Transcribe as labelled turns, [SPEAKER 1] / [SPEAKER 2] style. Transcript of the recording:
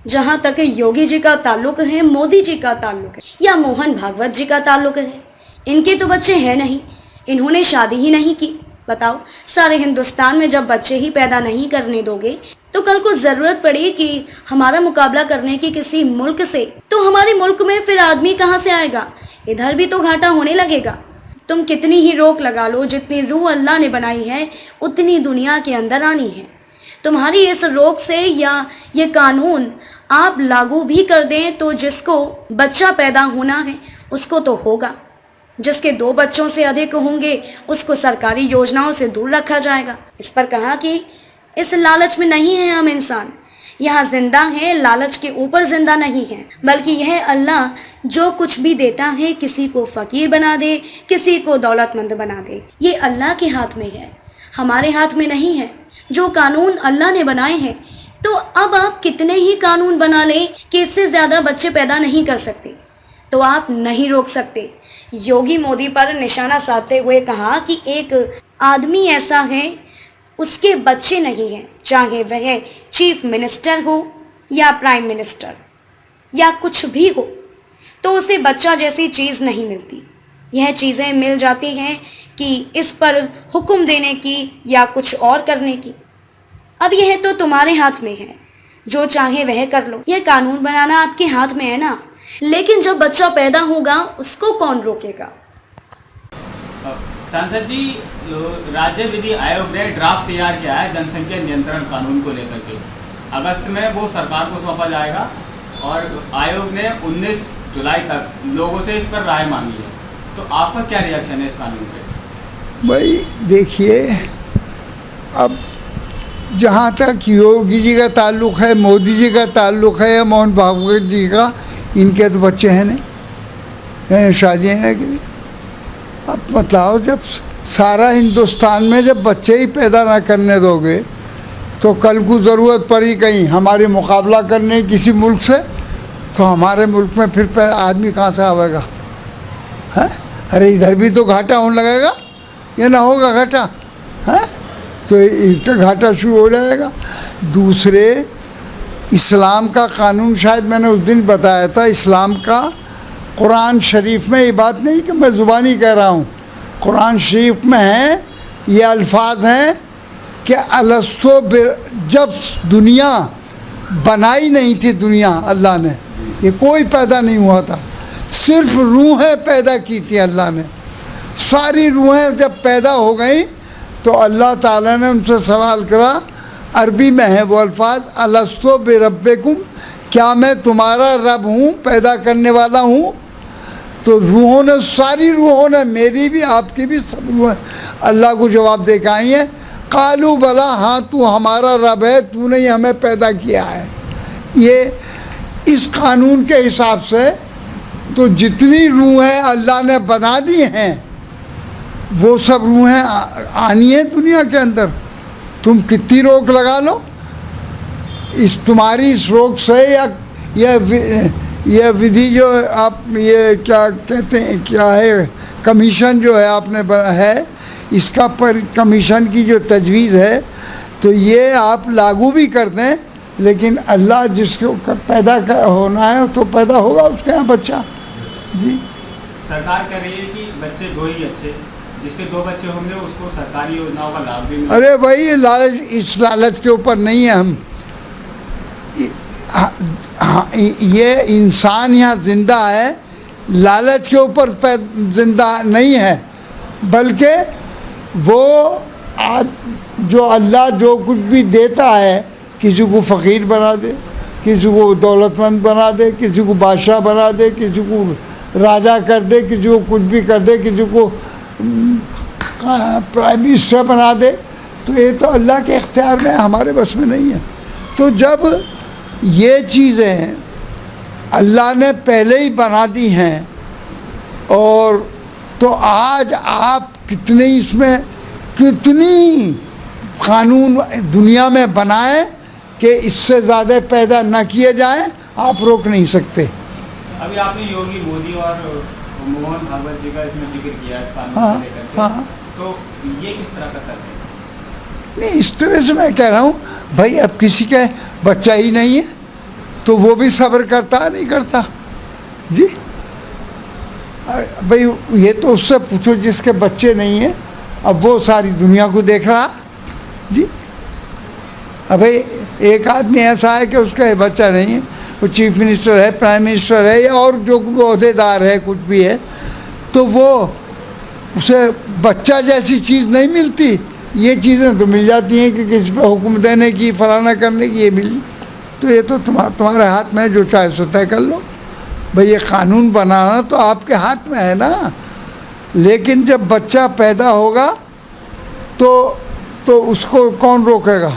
[SPEAKER 1] जहाँ तक योगी जी का ताल्लुक है, मोदी जी का ताल्लुक है या मोहन भागवत जी का ताल्लुक है, इनके तो बच्चे हैं नहीं, इन्होंने शादी ही नहीं की। बताओ, सारे हिंदुस्तान में जब बच्चे ही पैदा नहीं करने दोगे तो कल को जरूरत पड़ी कि हमारा मुकाबला करने की किसी मुल्क से, तो हमारे मुल्क में फिर आदमी कहाँ से आएगा? इधर भी तो घाटा होने लगेगा। तुम कितनी ही रोक लगा लो, जितनी रूह अल्लाह ने बनाई है उतनी दुनिया के अंदर आनी है। तुम्हारी इस रोक से या ये कानून आप लागू भी कर दें तो जिसको बच्चा पैदा होना है उसको तो होगा, जिसके 2 बच्चों से अधिक होंगे उसको सरकारी योजनाओं से दूर रखा जाएगा। इस पर कहा कि इस लालच में नहीं है हम इंसान, यहाँ जिंदा है, लालच के ऊपर जिंदा नहीं है, बल्कि यह अल्लाह जो कुछ भी देता है, किसी को फकीर बना दे, किसी को दौलतमंद बना दे, ये अल्लाह के हाथ में है, हमारे हाथ में नहीं है। जो कानून अल्लाह ने बनाए हैं, तो अब आप कितने ही कानून बना लें कि इससे ज्यादा बच्चे पैदा नहीं कर सकते, तो आप नहीं रोक सकते। योगी मोदी पर निशाना साधते हुए कहा कि एक आदमी ऐसा है उसके बच्चे नहीं हैं, चाहे वह चीफ मिनिस्टर हो या प्राइम मिनिस्टर या कुछ भी हो, तो उसे बच्चा जैसी चीज़ नहीं मिलती। यह चीज़ें मिल जाती हैं कि इस पर हुक्म देने की या कुछ और करने की। अब यह तो तुम्हारे हाथ में है, जो चाहे वह कर लो, यह कानून बनाना आपके हाथ में है ना, लेकिन जब बच्चा पैदा होगा उसको कौन रोकेगा?
[SPEAKER 2] सांसद जी, राज्य विधि आयोग ने ड्राफ्ट तैयार किया है जनसंख्या नियंत्रण कानून को लेकर के। अगस्त में वो सरकार को सौंपा जाएगा और आयोग ने 19 जुलाई तक लोगों से इस पर राय मांगी है, तो आपका क्या रिएक्शन है इस कानून से?
[SPEAKER 3] भाई देखिए, अब जहाँ तक योगी जी का ताल्लुक़ है, मोदी जी का ताल्लुक़ है या मोहन भागवत जी का, इनके तो बच्चे हैं नहीं, शादियाँ हैं कि नहीं। अब बताओ, जब सारा हिंदुस्तान में जब बच्चे ही पैदा ना करने दोगे तो कल को ज़रूरत पड़ी कहीं हमारे मुकाबला करने किसी मुल्क से, तो हमारे मुल्क में फिर आदमी कहाँ से आवेगा? हैं? अरे इधर भी तो घाटा होने लगेगा, ये ना होगा घाटा? हैं? तो इसका घाटा शुरू हो जाएगा। दूसरे, इस्लाम का कानून, शायद मैंने उस दिन बताया था, इस्लाम का कुरान शरीफ में, ये बात नहीं कि मैं ज़ुबानी कह रहा हूँ, कुरान शरीफ में है, ये अल्फाज हैं कि अलस्तो, जब दुनिया बनाई नहीं थी, दुनिया अल्लाह ने, ये कोई पैदा नहीं हुआ था, सिर्फ रूहें पैदा की थी अल्लाह ने। सारी रूहें जब पैदा हो गई तो अल्लाह ताला ने उनसे सवाल करा, अरबी में है वो अल्फाज, अलस्तो बिरब्बिकुम, क्या मैं तुम्हारा रब हूँ, पैदा करने वाला हूँ? तो रूहों ने, सारी रूहों ने, मेरी भी आपकी भी, सब रूहें अल्लाह को जवाब दे के आई हैं, कालू बला, हाँ तू हमारा रब है, तूने ही हमें पैदा किया है। ये इस कानून के हिसाब से तो जितनी रूहें अल्लाह ने बना दी हैं वो सब रूहें आनी है दुनिया के अंदर। तुम कितनी रोक लगा लो, इस तुम्हारी इस रोक से या यह विधि जो आप ये क्या कहते हैं, क्या है, कमीशन जो है आपने है, इसका पर कमीशन की जो तजवीज़ है, तो ये आप लागू भी कर दें, लेकिन अल्लाह जिसको पैदा होना है तो पैदा होगा उसके यहाँ बच्चा। जी,
[SPEAKER 2] सरकार कह रही है कि बच्चे 2 ही अच्छे, जिसके 2 बच्चे होंगे उसको सरकारी योजनाओं का लाभ भी मिलेगा।
[SPEAKER 3] अरे भाई, लालच, इस लालच के ऊपर नहीं है हम। ये इंसान यहाँ जिंदा है, लालच के ऊपर जिंदा नहीं है, बल्कि वो जो अल्लाह जो कुछ भी देता है, किसी को फ़कीर बना दे, किसी को दौलतमंद बना दे, किसी को बादशाह बना दे, किसी को राजा कर दे, किसी को कुछ भी कर दे, किसी को प्राइम मिनिस्टर बना दे, तो ये तो अल्लाह के इख्तियार में, हमारे बस में नहीं है। तो जब ये चीज़ें अल्लाह ने पहले ही बना दी हैं, और तो आज आप कितने इसमें, कितनी कानून दुनिया में बनाए कि इससे ज़्यादा पैदा न किए जाए, आप रोक नहीं सकते।
[SPEAKER 2] अभी आपने योगी मोदी और मोहन भागवत जी का इसमें जिक्र किया इस कानून
[SPEAKER 3] हाँ,
[SPEAKER 2] को लेकर के,
[SPEAKER 3] हाँ।
[SPEAKER 2] तो ये किस तरह का तर्क है?
[SPEAKER 3] नहीं, इस तरह से मैं कह रहा हूँ भाई, अब किसी का बच्चा ही नहीं है, तो वो भी सब्र करता नहीं करता जी। भाई ये तो उससे पूछो जिसके बच्चे नहीं हैं, अब वो सारी दुनिया को देख रहा जी। अब भाई एक आदमी ऐसा है कि उसका बच्चा नहीं है, वो चीफ मिनिस्टर है, प्राइम मिनिस्टर है या और जो ओहदेदार है, कुछ भी है, तो वो उसे बच्चा जैसी चीज़ नहीं मिलती। ये चीज़ें तो मिल जाती हैं कि किसी पर हुक्म देने की, फलाना करने की, ये मिली। तो ये तो तुम्हारे हाथ में है, जो चाहे सो तय कर लो। भाई ये कानून बनाना तो आपके हाथ में है ना, लेकिन जब बच्चा पैदा होगा तो उसको कौन रोकेगा?